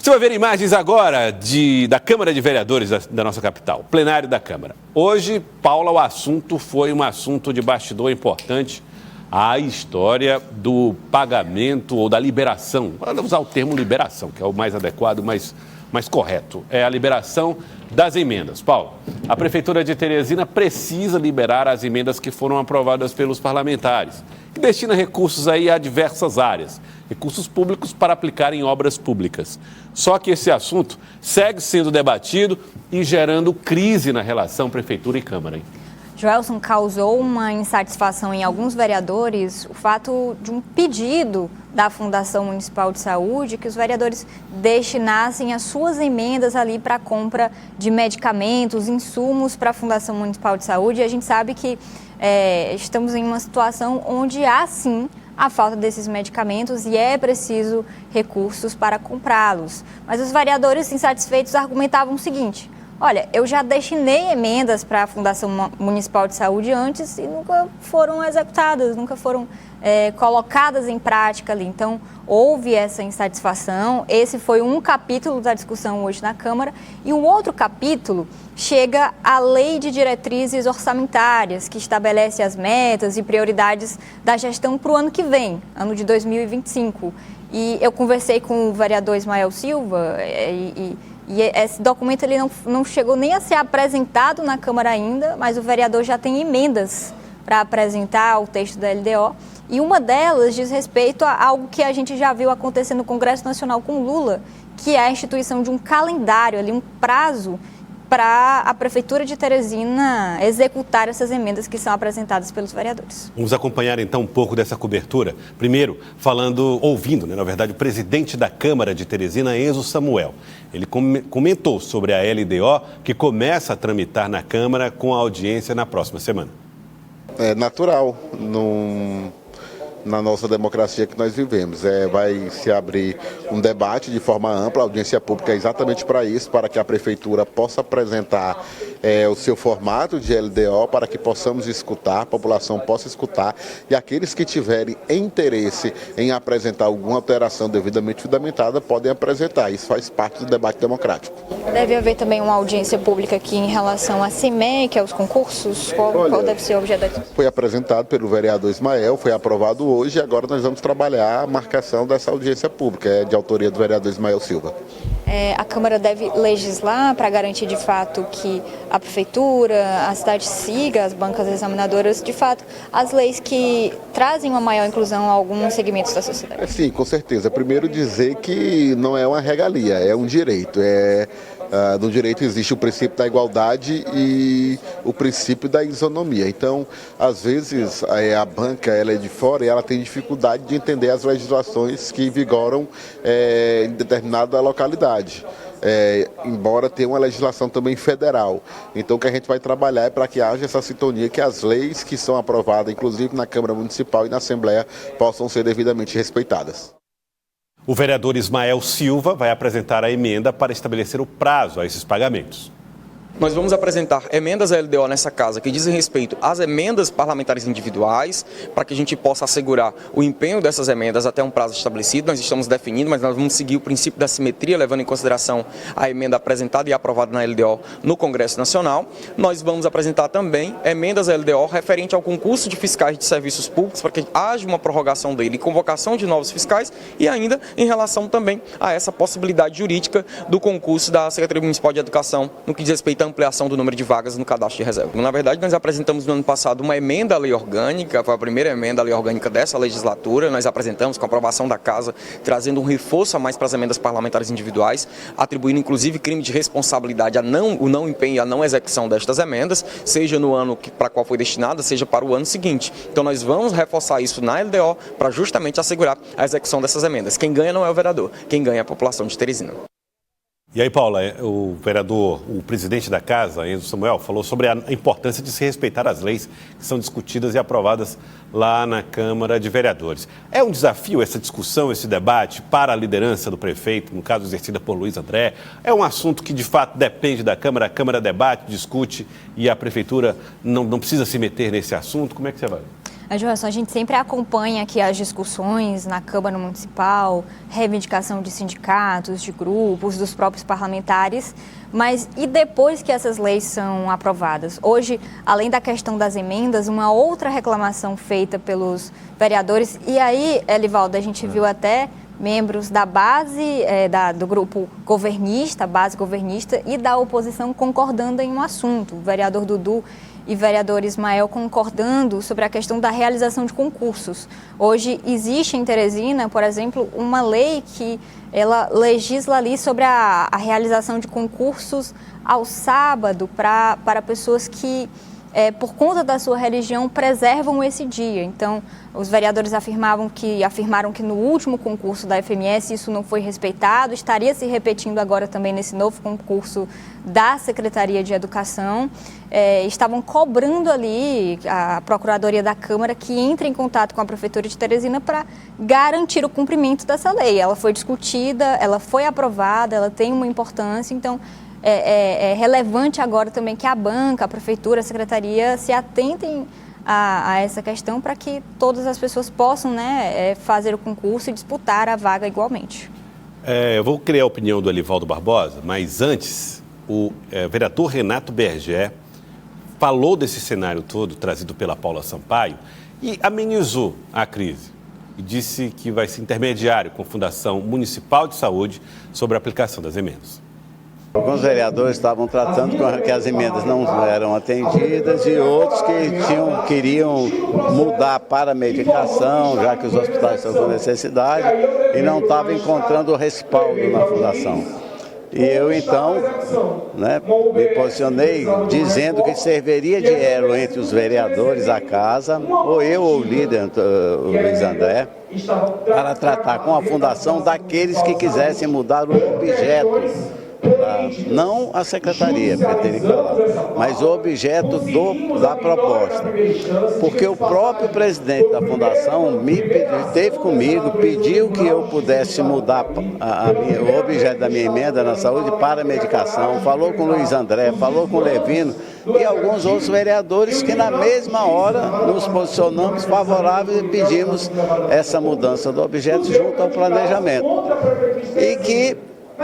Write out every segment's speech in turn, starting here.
Você vai ver imagens agora da Câmara de Vereadores da nossa capital, plenário da Câmara. Hoje, Paula, o assunto foi um assunto de bastidor importante, a história do pagamento ou da liberação, vou usar o termo liberação, que é o mais adequado, mais correto, é a liberação das emendas. Paula, a Prefeitura de Teresina precisa liberar as emendas que foram aprovadas pelos parlamentares, que destina recursos aí a diversas áreas, recursos públicos para aplicar em obras públicas. Só que esse assunto segue sendo debatido e gerando crise na relação Prefeitura e Câmara, hein? Joelson, causou uma insatisfação em alguns vereadores o fato de um pedido da Fundação Municipal de Saúde que os vereadores destinassem as suas emendas ali para a compra de medicamentos, insumos para a Fundação Municipal de Saúde. E a gente sabe que estamos em uma situação onde há, sim, a falta desses medicamentos e é preciso recursos para comprá-los. Mas os vereadores insatisfeitos argumentavam o seguinte: olha, eu já destinei emendas para a Fundação Municipal de Saúde antes e nunca foram executadas, nunca foram colocadas em prática ali. Então, houve essa insatisfação. Esse foi um capítulo da discussão hoje na Câmara. E um outro capítulo chega à Lei de Diretrizes Orçamentárias, que estabelece as metas e prioridades da gestão para o ano que vem, ano de 2025. E eu conversei com o vereador Ismael Silva e esse documento ele não chegou nem a ser apresentado na Câmara ainda, mas o vereador já tem emendas para apresentar o texto da LDO. E uma delas diz respeito a algo que a gente já viu acontecer no Congresso Nacional com Lula, que é a instituição de um calendário, ali, um prazo para a Prefeitura de Teresina executar essas emendas que são apresentadas pelos vereadores. Vamos acompanhar então um pouco dessa cobertura. Primeiro, ouvindo, na verdade, o presidente da Câmara de Teresina, Enzo Samuel. Ele comentou sobre a LDO que começa a tramitar na Câmara com a audiência na próxima semana. É natural na nossa democracia que nós vivemos. Vai se abrir um debate de forma ampla, a audiência pública é exatamente para isso, para que a Prefeitura possa apresentar o seu formato de LDO, para que possamos escutar, a população possa escutar, e aqueles que tiverem interesse em apresentar alguma alteração devidamente fundamentada, podem apresentar. Isso faz parte do debate democrático. Deve haver também uma audiência pública aqui em relação à CIMEC, aos concursos? Qual deve ser o objeto? Foi apresentado pelo vereador Ismael, foi aprovado hoje e agora nós vamos trabalhar a marcação dessa audiência pública, de autoria do vereador Ismael Silva. A Câmara deve legislar para garantir de fato que a Prefeitura, a cidade siga, as bancas examinadoras, de fato, as leis que trazem uma maior inclusão a alguns segmentos da sociedade? Sim, com certeza. Primeiro dizer que não é uma regalia, é um direito. No direito existe o princípio da igualdade e o princípio da isonomia. Então, às vezes, a banca ela é de fora e ela tem dificuldade de entender as legislações que vigoram em determinada localidade. Embora tenha uma legislação também federal. Então, o que a gente vai trabalhar é para que haja essa sintonia, que as leis que são aprovadas, inclusive na Câmara Municipal e na Assembleia, possam ser devidamente respeitadas. O vereador Ismael Silva vai apresentar a emenda para estabelecer o prazo a esses pagamentos. Nós vamos apresentar emendas à LDO nessa casa que dizem respeito às emendas parlamentares individuais, para que a gente possa assegurar o empenho dessas emendas até um prazo estabelecido. Nós estamos definindo, mas nós vamos seguir o princípio da simetria, levando em consideração a emenda apresentada e aprovada na LDO no Congresso Nacional. Nós vamos apresentar também emendas à LDO referente ao concurso de fiscais de serviços públicos, para que haja uma prorrogação dele e convocação de novos fiscais, e ainda em relação também a essa possibilidade jurídica do concurso da Secretaria Municipal de Educação, no que diz respeito à ampliação do número de vagas no cadastro de reserva. Na verdade, nós apresentamos no ano passado uma emenda à lei orgânica, foi a primeira emenda à lei orgânica dessa legislatura. Nós apresentamos com a aprovação da Casa, trazendo um reforço a mais para as emendas parlamentares individuais, atribuindo inclusive crime de responsabilidade o não empenho e a não execução destas emendas, seja no ano para qual foi destinada, seja para o ano seguinte. Então nós vamos reforçar isso na LDO para justamente assegurar a execução dessas emendas. Quem ganha não é o vereador, quem ganha é a população de Teresina. E aí, Paula, o vereador, o presidente da Casa, Enzo Samuel, falou sobre a importância de se respeitar as leis que são discutidas e aprovadas lá na Câmara de Vereadores. É um desafio essa discussão, esse debate para a liderança do prefeito, no caso exercida por Luiz André? É um assunto que de fato depende da Câmara, a Câmara debate, discute e a Prefeitura não precisa se meter nesse assunto? Como é que você vai? Joelson, a gente sempre acompanha aqui as discussões na Câmara Municipal, reivindicação de sindicatos, de grupos, dos próprios parlamentares, mas e depois que essas leis são aprovadas? Hoje, além da questão das emendas, uma outra reclamação feita pelos vereadores, e aí, Elivaldo, a gente viu até membros da base, do grupo governista, base governista, e da oposição concordando em um assunto. O vereador Dudu e vereador Ismael concordando sobre a questão da realização de concursos. Hoje existe em Teresina, por exemplo, uma lei que ela legisla ali sobre a realização de concursos ao sábado para pessoas que, por conta da sua religião, preservam esse dia. Então, os vereadores afirmaram que no último concurso da FMS isso não foi respeitado, estaria se repetindo agora também nesse novo concurso da Secretaria de Educação. Estavam cobrando ali a Procuradoria da Câmara que entre em contato com a Prefeitura de Teresina para garantir o cumprimento dessa lei. Ela foi discutida, ela foi aprovada, ela tem uma importância, então é relevante agora também que a banca, a Prefeitura, a Secretaria se atentem a essa questão para que todas as pessoas possam, fazer o concurso e disputar a vaga igualmente. Eu vou criar a opinião do Elivaldo Barbosa, mas antes, o vereador Renato Berger falou desse cenário todo trazido pela Paula Sampaio e amenizou a crise. E disse que vai ser intermediário com a Fundação Municipal de Saúde sobre a aplicação das emendas. Alguns vereadores estavam tratando que as emendas não eram atendidas e outros que queriam mudar para a medicação, já que os hospitais estão com necessidade, e não estavam encontrando o respaldo na fundação. E eu, então, me posicionei dizendo que serviria de elo entre os vereadores da casa, ou eu ou o líder, o Luiz André, para tratar com a fundação daqueles que quisessem mudar o objeto. Não a secretaria, mas o objeto da proposta. Porque o próprio presidente da fundação esteve comigo, pediu que eu pudesse mudar o objeto da minha emenda na saúde para a medicação, falou com o Luiz André, falou com o Levino e alguns outros vereadores que na mesma hora nos posicionamos favoráveis e pedimos essa mudança do objeto junto ao planejamento. E que,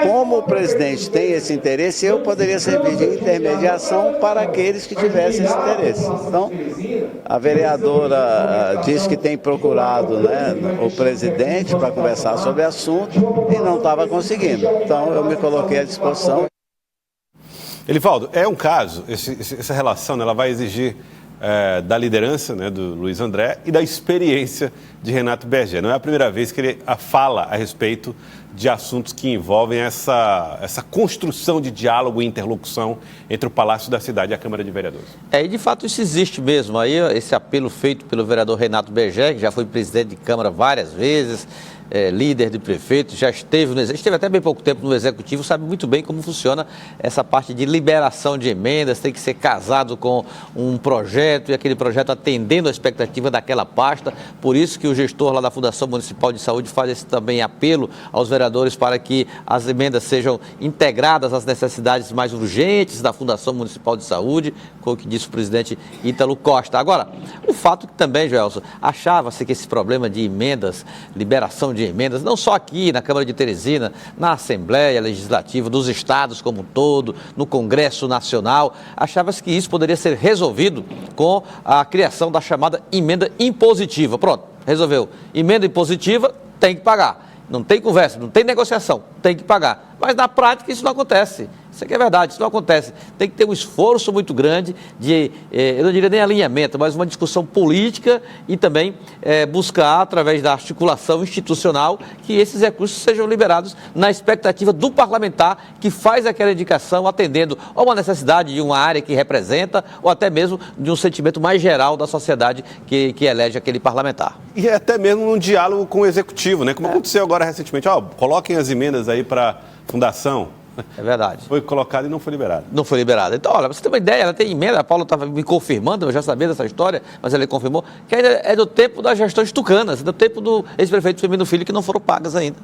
como o presidente tem esse interesse, eu poderia servir de intermediação para aqueles que tivessem esse interesse. Então, a vereadora disse que tem procurado o presidente para conversar sobre o assunto e não estava conseguindo. Então, eu me coloquei à disposição. Elivaldo, é um caso, essa relação ela vai exigir da liderança do Luiz André e da experiência de Renato Berger. Não é a primeira vez que ele fala a respeito de assuntos que envolvem essa construção de diálogo e interlocução entre o Palácio da Cidade e a Câmara de Vereadores. E de fato isso existe mesmo. Aí esse apelo feito pelo vereador Renato Berger, que já foi presidente de Câmara várias vezes, líder de prefeito, já esteve até bem pouco tempo no Executivo, sabe muito bem como funciona essa parte de liberação de emendas, tem que ser casado com um projeto e aquele projeto atendendo a expectativa daquela pasta. Por isso que o gestor lá da Fundação Municipal de Saúde faz esse também apelo aos vereadores para que as emendas sejam integradas às necessidades mais urgentes da Fundação Municipal de Saúde, com o que disse o presidente Ítalo Costa. Agora, o fato que também, Joelson, achava-se que esse problema de emendas, liberação de emendas, não só aqui na Câmara de Teresina, na Assembleia Legislativa dos estados como um todo, no Congresso Nacional, achava-se que isso poderia ser resolvido com a criação da chamada emenda impositiva. Pronto, resolveu. Emenda impositiva, tem que pagar. Não tem conversa, não tem negociação, tem que pagar. Mas na prática isso não acontece. Isso aqui é verdade, isso não acontece. Tem que ter um esforço muito grande de, eu não diria nem alinhamento, mas uma discussão política e também buscar, através da articulação institucional, que esses recursos sejam liberados na expectativa do parlamentar que faz aquela indicação atendendo a uma necessidade de uma área que representa ou até mesmo de um sentimento mais geral da sociedade que elege aquele parlamentar. E até mesmo num diálogo com o Executivo, como aconteceu agora recentemente. Coloquem as emendas aí para a Fundação. É verdade. Foi colocado e não foi liberado. Não foi liberado. Então, olha, você tem uma ideia, ela tem emenda, a Paula estava me confirmando, eu já sabia dessa história, mas ela confirmou, que ainda é do tempo das gestões tucanas, do tempo do ex-prefeito Firmino Filho, que não foram pagas ainda.